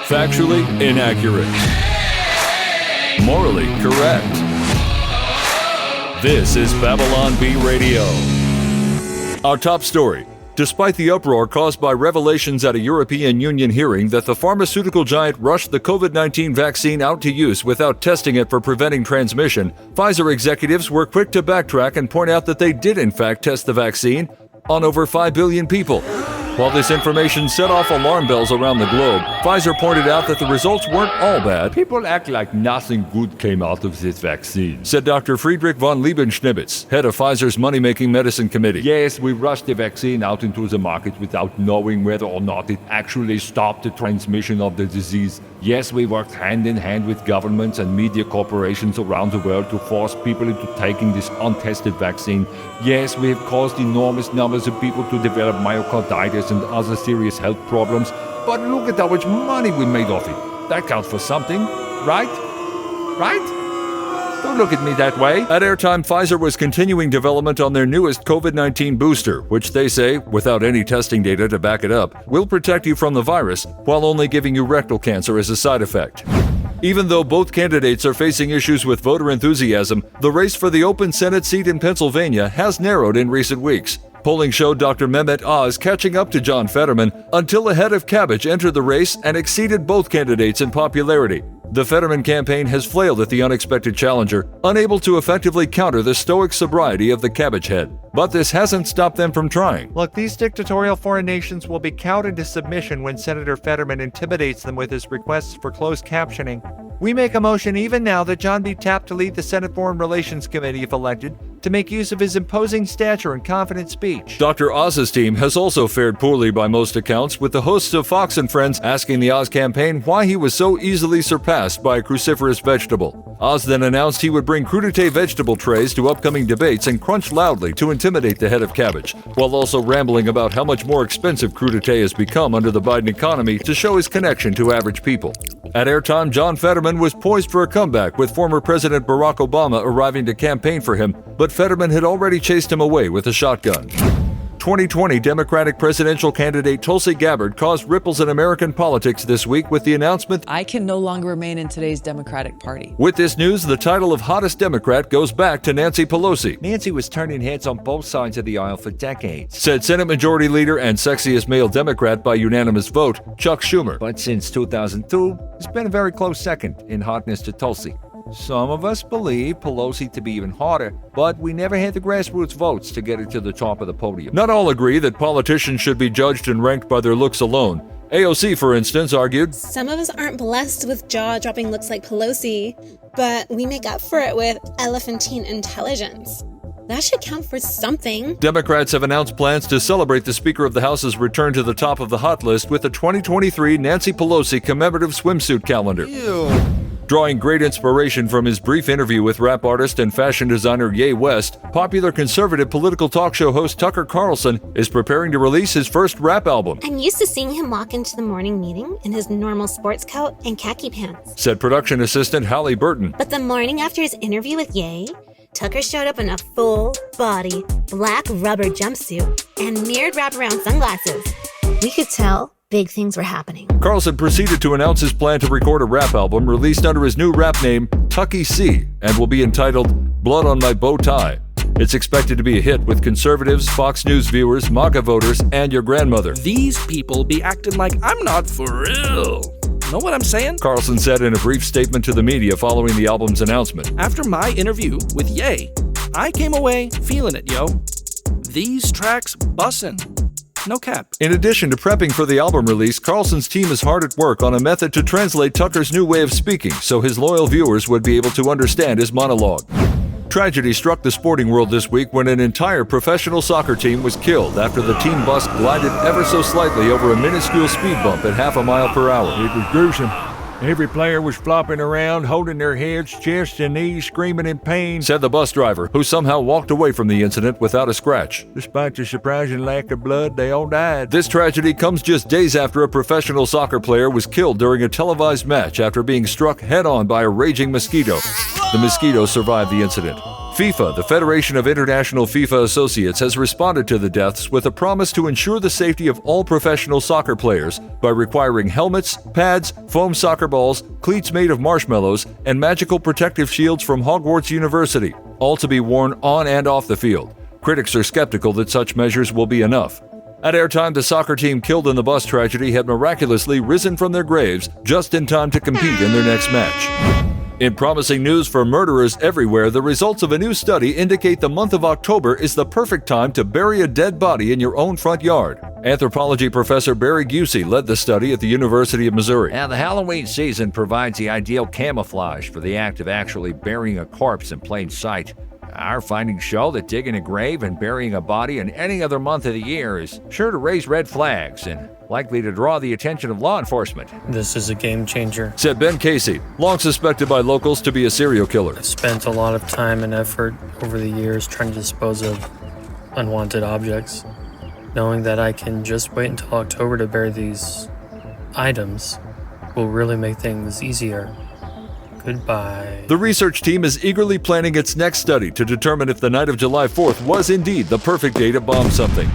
Factually inaccurate. Morally correct. This is Babylon Bee Radio. Our top story. Despite the uproar caused by revelations at a European Union hearing that the pharmaceutical giant rushed the COVID-19 vaccine out to use without testing it for preventing transmission, Pfizer executives were quick to backtrack and point out that they did in fact test the vaccine on over 5 billion people. While this information set off alarm bells around the globe, Pfizer pointed out that the results weren't all bad. People act like nothing good came out of this vaccine, said Dr. Friedrich von Liebenschnibitz, head of Pfizer's money-making medicine committee. Yes, we rushed the vaccine out into the market without knowing whether or not it actually stopped the transmission of the disease. Yes, we worked hand in hand with governments and media corporations around the world to force people into taking this untested vaccine. Yes, we have caused enormous numbers of people to develop myocarditis and other serious health problems, but look at how much money we made off it. That counts for something, right? Right? Don't look at me that way. At airtime, Pfizer was continuing development on their newest COVID-19 booster, which they say, without any testing data to back it up, will protect you from the virus while only giving you rectal cancer as a side effect. Even though both candidates are facing issues with voter enthusiasm, the race for the open Senate seat in Pennsylvania has narrowed in recent weeks. Polling showed Dr. Mehmet Oz catching up to John Fetterman until the head of Cabbage entered the race and exceeded both candidates in popularity. The Fetterman campaign has flailed at the unexpected challenger, unable to effectively counter the stoic sobriety of the Cabbage head. But this hasn't stopped them from trying. Look, these dictatorial foreign nations will be cowed into submission when Senator Fetterman intimidates them with his requests for closed captioning. We make a motion even now that John be tapped to lead the Senate Foreign Relations Committee if elected, to make use of his imposing stature and confident speech. Dr. Oz's team has also fared poorly by most accounts, with the hosts of Fox and Friends asking the Oz campaign why he was so easily surpassed by a cruciferous vegetable. Oz then announced he would bring crudité vegetable trays to upcoming debates and crunch loudly to intimidate the head of Cabbage, while also rambling about how much more expensive crudité has become under the Biden economy to show his connection to average people. At airtime, John Fetterman was poised for a comeback, with former President Barack Obama arriving to campaign for him, but Fetterman had already chased him away with a shotgun. 2020 Democratic presidential candidate Tulsi Gabbard caused ripples in American politics this week with the announcement, "I can no longer remain in today's Democratic Party." With this news, the title of hottest Democrat goes back to Nancy Pelosi. Nancy was turning heads on both sides of the aisle for decades, said Senate Majority Leader and sexiest male Democrat by unanimous vote, Chuck Schumer. But since 2002, it's been a very close second in hotness to Tulsi. Some of us believe Pelosi to be even hotter, but we never had the grassroots votes to get her to the top of the podium. Not all agree that politicians should be judged and ranked by their looks alone. AOC, for instance, argued, "Some of us aren't blessed with jaw-dropping looks like Pelosi, but we make up for it with elephantine intelligence. That should count for something." Democrats have announced plans to celebrate the Speaker of the House's return to the top of the hot list with the 2023 Nancy Pelosi commemorative swimsuit calendar. Ew. Drawing great inspiration from his brief interview with rap artist and fashion designer Ye West, popular conservative political talk show host Tucker Carlson is preparing to release his first rap album. "I'm used to seeing him walk into the morning meeting in his normal sports coat and khaki pants," said production assistant Hallie Burton. "But the morning after his interview with Ye, Tucker showed up in a full-body black rubber jumpsuit and mirrored wraparound sunglasses. We could tell big things were happening." Carlson proceeded to announce his plan to record a rap album released under his new rap name, Tucky C, and will be entitled Blood on My Bow Tie. It's expected to be a hit with conservatives, Fox News viewers, MAGA voters, and your grandmother. "These people be acting like I'm not for real. Know what I'm saying?" Carlson said in a brief statement to the media following the album's announcement. "After my interview with Ye, I came away feeling it, yo. These tracks bussin'. No cap." In addition to prepping for the album release, Carlson's team is hard at work on a method to translate Tucker's new way of speaking so his loyal viewers would be able to understand his monologue. Tragedy struck the sporting world this week when an entire professional soccer team was killed after the team bus glided ever so slightly over a minuscule speed bump at half a mile per hour. It was gruesome. Every player was flopping around, holding their heads, chests, and knees, screaming in pain, said the bus driver, who somehow walked away from the incident without a scratch. Despite the surprising lack of blood, they all died. This tragedy comes just days after a professional soccer player was killed during a televised match after being struck head-on by a raging mosquito. The mosquito survived the incident. FIFA, the Federation of International FIFA Associates, has responded to the deaths with a promise to ensure the safety of all professional soccer players by requiring helmets, pads, foam soccer balls, cleats made of marshmallows, and magical protective shields from Hogwarts University, all to be worn on and off the field. Critics are skeptical that such measures will be enough. At airtime, the soccer team killed in the bus tragedy had miraculously risen from their graves just in time to compete in their next match. In promising news for murderers everywhere, the results of a new study indicate the month of October is the perfect time to bury a dead body in your own front yard. Anthropology professor Barry Busey led the study at the University of Missouri. Now, the Halloween season provides the ideal camouflage for the act of actually burying a corpse in plain sight. Our findings show that digging a grave and burying a body in any other month of the year is sure to raise red flags and likely to draw the attention of law enforcement. This is a game changer. Said Ben Casey, long suspected by locals to be a serial killer. I've spent a lot of time and effort over the years trying to dispose of unwanted objects. Knowing that I can just wait until October to bury these items will really make things easier. Goodbye. The research team is eagerly planning its next study to determine if the night of July 4th was indeed the perfect day to bomb something.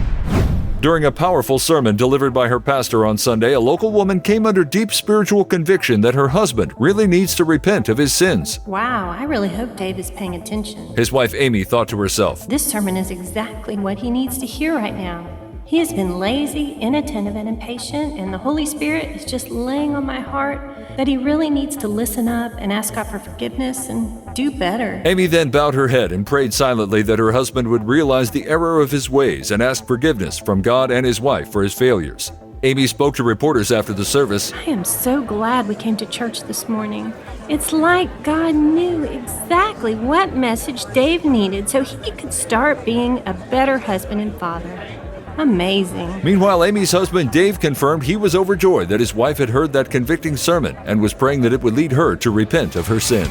During a powerful sermon delivered by her pastor on Sunday, a local woman came under deep spiritual conviction that her husband really needs to repent of his sins. Wow, I really hope Dave is paying attention. His wife Amy thought to herself, This sermon is exactly what he needs to hear right now. He has been lazy, inattentive, and impatient, and the Holy Spirit is just laying on my heart that he really needs to listen up and ask God for forgiveness and do better. Amy then bowed her head and prayed silently that her husband would realize the error of his ways and ask forgiveness from God and his wife for his failures. Amy spoke to reporters after the service. I am so glad we came to church this morning. It's like God knew exactly what message Dave needed so he could start being a better husband and father. Amazing. Meanwhile, Amy's husband Dave confirmed he was overjoyed that his wife had heard that convicting sermon and was praying that it would lead her to repent of her sin.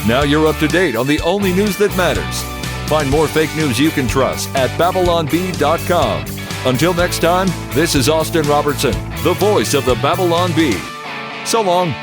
Now you're up to date on the only news that matters. Find more fake news you can trust at BabylonBee.com. Until next time, this is Austin Robertson, the voice of the Babylon Bee. So long.